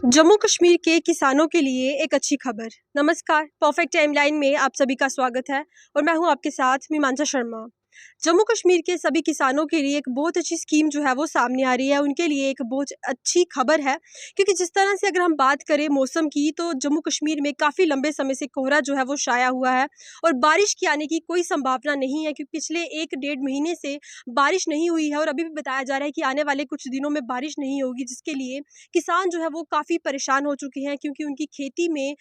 जम्मू कश्मीर के किसानों के लिए एक अच्छी खबर। नमस्कार, परफेक्ट टाइमलाइन में आप सभी का स्वागत है और मैं हूं आपके साथ मीमांसा शर्मा। जम्मू कश्मीर के सभी किसानों के लिए एक बहुत अच्छी स्कीम जो है वो सामने आ रही है, उनके लिए एक बहुत अच्छी खबर है। क्योंकि जिस तरह से अगर हम बात करें मौसम की, तो जम्मू कश्मीर में काफ़ी लंबे समय से कोहरा जो है वो छाया हुआ है और बारिश के आने की कोई संभावना नहीं है, क्योंकि पिछले 1 डेढ़ महीने से बारिश नहीं हुई है और अभी भी बताया जा रहा है कि आने वाले कुछ दिनों में बारिश नहीं होगी, जिसके लिए किसान जो है वो काफ़ी परेशान हो चुके हैं। क्योंकि उनकी खेती में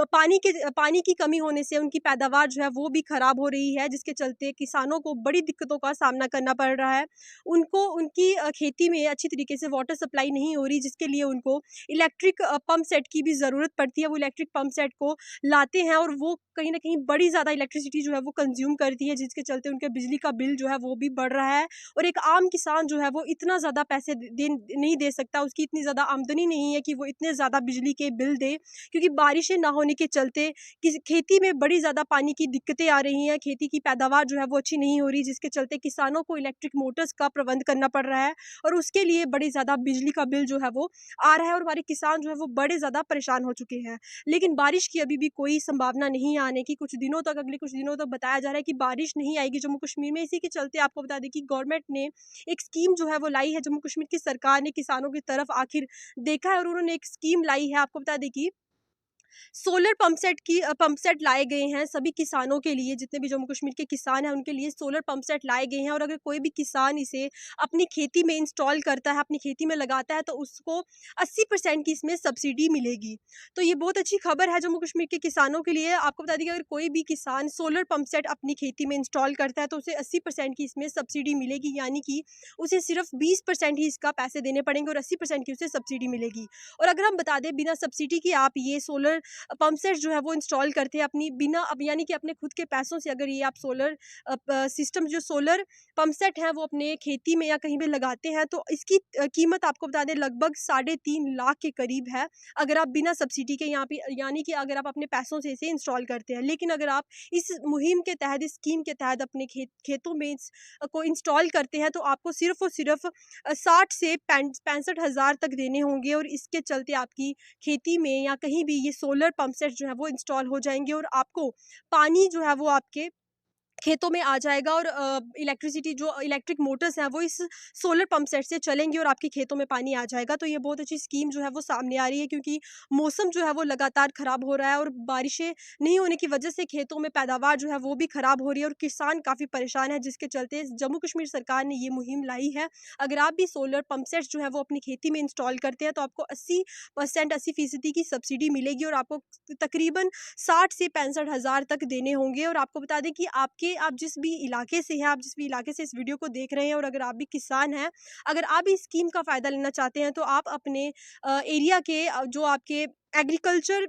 पानी की कमी होने से उनकी पैदावार जो है वो भी खराब हो रही है, जिसके चलते किसानों को बड़ी दिक्कतों का सामना करना पड़ रहा है। उनको उनकी खेती में अच्छी तरीके से वाटर सप्लाई नहीं हो रही, जिसके लिए उनको इलेक्ट्रिक पंप सेट की भी ज़रूरत पड़ती है। वो इलेक्ट्रिक पंप सेट को लाते हैं और वो कहीं न कहीं बड़ी ज़्यादा इलेक्ट्रिसिटी जो है वो कंज़्यूम करती है, जिसके चलते उनके बिजली का बिल जो है वो भी बढ़ रहा है। और एक आम किसान जो है वो इतना ज़्यादा पैसे नहीं दे सकता, उसकी इतनी ज़्यादा आमदनी नहीं है कि वो इतने ज़्यादा बिजली के बिल दे। क्योंकि बारिशें ना होने के चलते खेती में बड़ी ज़्यादा पानी की दिक्कतें आ रही हैं, खेती की पैदावार जो है वो अच्छी नहीं हो रही, जिसके चलते किसानों को इलेक्ट्रिक मोटर्स का प्रबंध करना पड़ रहा है और उसके लिए बड़ी ज़्यादा बिजली का बिल जो है वो आ रहा है और हमारे किसान जो है वो बड़े ज़्यादा परेशान हो चुके हैं। लेकिन बारिश की अभी भी कोई संभावना नहीं है आने की। कुछ दिनों तक, अगले कुछ दिनों तक बताया जा रहा है कि बारिश नहीं आएगी जम्मू कश्मीर में। इसी के चलते आपको बता दें कि गवर्नमेंट ने एक स्कीम जो है वो लाई है, जम्मू कश्मीर की सरकार ने किसानों की तरफ आखिर देखा है और उन्होंने एक स्कीम लाई है। आपको बता दें कि सोलर पंप सेट लाए गए हैं सभी किसानों के लिए। जितने भी जम्मू कश्मीर के किसान हैं उनके लिए सोलर पंप सेट लाए गए हैं और अगर कोई भी किसान इसे अपनी खेती में इंस्टॉल करता है, अपनी खेती में लगाता है, तो उसको 80% की इसमें सब्सिडी मिलेगी। तो ये बहुत अच्छी खबर है जम्मू कश्मीर के किसानों के लिए। आपको बता दें कि अगर कोई भी किसान सोलर पंप सेट अपनी खेती में इंस्टॉल करता है तो उसे 80% की इसमें सब्सिडी मिलेगी, यानी कि उसे सिर्फ 20% ही इसका पैसे देने पड़ेंगे और 80% की उसे सब्सिडी मिलेगी। और अगर हम बता दें, बिना सब्सिडी के आप ये सोलर पंप सेट जो है वो इंस्टॉल करते हैं अपनी बिना अब, यानी कि अपने खुद के पैसों से। अगर ये आप सोलर सिस्टम जो सोलर पंप सेट है वो अपने खेती में या कहीं पे लगाते हैं, तो इसकी कीमत आपको बता दें लगभग 3.5 लाख के करीब है, अगर आप बिना सब्सिडी के यहाँ पे, यानी कि अगर आप अपने पैसों से इसे इंस्टॉल करते हैं। लेकिन अगर आप इस मुहिम के तहत, इस स्कीम के तहत अपने खेतों में को इंस्टॉल करते हैं, तो आपको सिर्फ और सिर्फ 60 से 65 हज़ार तक देने होंगे और इसके चलते आपकी खेती में या कहीं भी ये सोलर पंप सेट जो है वो इंस्टॉल हो जाएँगे और आपको पानी जो है वो आपके खेतों में आ जाएगा और इलेक्ट्रिसिटी जो इलेक्ट्रिक मोटर्स हैं वो इस सोलर पंप सेट से चलेंगी और आपके खेतों में पानी आ जाएगा। तो ये बहुत अच्छी स्कीम जो है वो सामने आ रही है, क्योंकि मौसम जो है वो लगातार ख़राब हो रहा है और बारिशें नहीं होने की वजह से खेतों में पैदावार जो है वो भी ख़राब हो रही है और किसान काफ़ी परेशान है, जिसके चलते जम्मू कश्मीर सरकार ने ये मुहिम लाई है। अगर आप भी सोलर पंप सेट्स जो है वो अपनी खेती में इंस्टॉल करते हैं, तो आपको 80% की सब्सिडी मिलेगी और आपको तकरीबन 60 से 65 हज़ार तक देने होंगे। और आपको बता दें कि आप जिस भी इलाके से हैं, आप जिस भी इलाके से इस वीडियो को देख रहे हैं और अगर आप भी किसान हैं, अगर आप भी इस स्कीम का फ़ायदा लेना चाहते हैं, तो आप अपने एरिया के जो आपके एग्रीकल्चर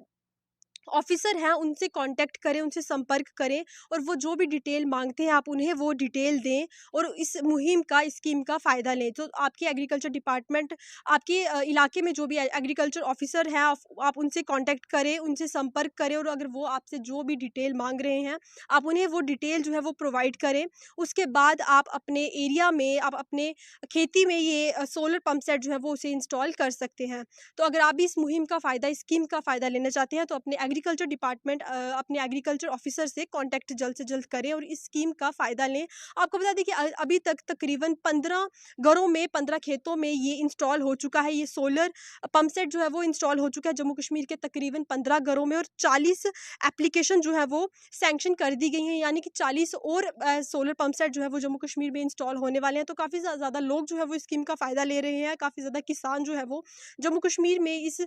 ऑफिसर हैं उनसे कांटेक्ट करें, उनसे संपर्क करें और वो जो भी डिटेल माँगते हैं आप उन्हें वो डिटेल दें और इस मुहिम का, इस स्कीम का फ़ायदा लें। तो आपके एग्रीकल्चर डिपार्टमेंट, आपके इलाके में जो भी एग्रीकल्चर ऑफिसर हैं, आप उनसे कांटेक्ट करें, उनसे संपर्क करें और अगर वो आपसे जो भी डिटेल माँग रहे हैं, आप उन्हें वो डिटेल जो है वो प्रोवाइड करें। उसके बाद आप अपने एरिया में, आप अपने खेती में ये सोलर पंप सेट जो है वो उसे इंस्टॉल कर सकते हैं। तो अगर आप भी इस मुहिम का फ़ायदा, इस स्कीम का फ़ायदा लेना चाहते हैं, तो अपने एग्रीकल्चर डिपार्टमेंट, अपने एग्रीकल्चर ऑफिसर से कॉन्टैक्ट जल्द से जल्द करें और इस स्कीम का फ़ायदा लें। आपको बता दें कि अभी तक तकरीबन 15 घरों में, 15 खेतों में ये इंस्टॉल हो चुका है। ये सोलर पंप सेट जो है वो इंस्टॉल हो चुका है जम्मू कश्मीर के तकरीबन 15 घरों में और 40 एप्लीकेशन जो है वो सैंक्शन कर दी गई हैं, यानी कि 40 और सोलर पंप सेट जो है वो जम्मू कश्मीर में इंस्टॉल होने वाले हैं। तो काफ़ी ज़्यादा लोग जो है वो इस स्कीम का फ़ायदा ले रहे हैं, काफ़ी ज़्यादा किसान जो है वो जम्मू कश्मीर में इस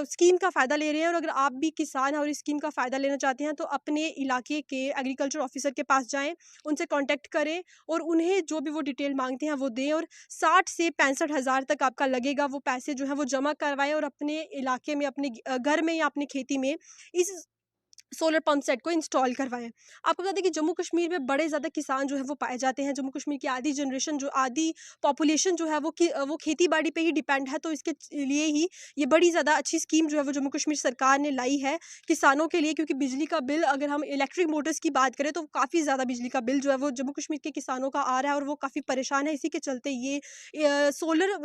स्कीम का फ़ायदा ले रहे हैं। और अगर आप भी किसान हैं और इस स्कीम का फ़ायदा लेना चाहते हैं, तो अपने इलाके के एग्रीकल्चर ऑफिसर के पास जाएँ, उनसे कॉन्टैक्ट करें और उन्हें जो भी वो डिटेल माँगते हैं वो दें और 60 से 65 हज़ार तक आपका लगेगा। वो पैसे जो हैं वो जमा करवाएँ और अपने इलाके में, अपने घर में या अपनी खेती में इस सोलर पंप सेट को इंस्टॉल करवाएं। आपको बता दें कि जम्मू कश्मीर में बड़े ज़्यादा किसान जो है वो पाए जाते हैं। जम्मू कश्मीर की आधी पॉपुलेशन जो है वो खेती बाड़ी पे ही डिपेंड है। तो इसके लिए ही ये बड़ी ज़्यादा अच्छी स्कीम जो है वो जम्मू कश्मीर सरकार ने लाई है किसानों के लिए, क्योंकि बिजली का बिल, अगर हम इलेक्ट्रिक मोटर्स की बात करें तो काफ़ी ज़्यादा बिजली का बिल जो है वो जम्मू कश्मीर के किसानों का आ रहा है और वो काफ़ी परेशान है। इसी के चलते ये सोलर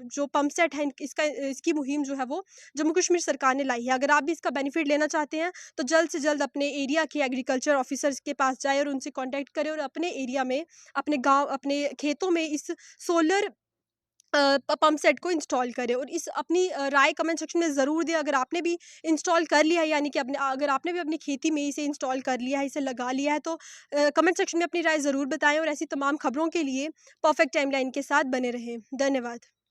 जो पंप सेट है इसकी मुहिम जो है वो जम्मू कश्मीर सरकार ने लाई है। अगर आप भी इसका बेनिफिट लेना चाहते हैं तो जल्द से जल्द अपने एरिया के एग्रीकल्चर ऑफिसर्स के पास जाएँ और उनसे कॉन्टैक्ट करें और अपने एरिया में, अपने गाँव, अपने खेतों में इस सोलर पंप सेट को इंस्टॉल करें। और इस अपनी राय कमेंट सेक्शन में ज़रूर दें। अगर आपने भी इंस्टॉल कर लिया है, यानी कि अगर आपने भी अपनी खेती में इसे इंस्टॉल कर लिया है, इसे लगा लिया है, तो कमेंट सेक्शन में अपनी राय ज़रूर बताएं। और ऐसी तमाम खबरों के लिए परफेक्ट टाइमलाइन के साथ बने रहें। धन्यवाद।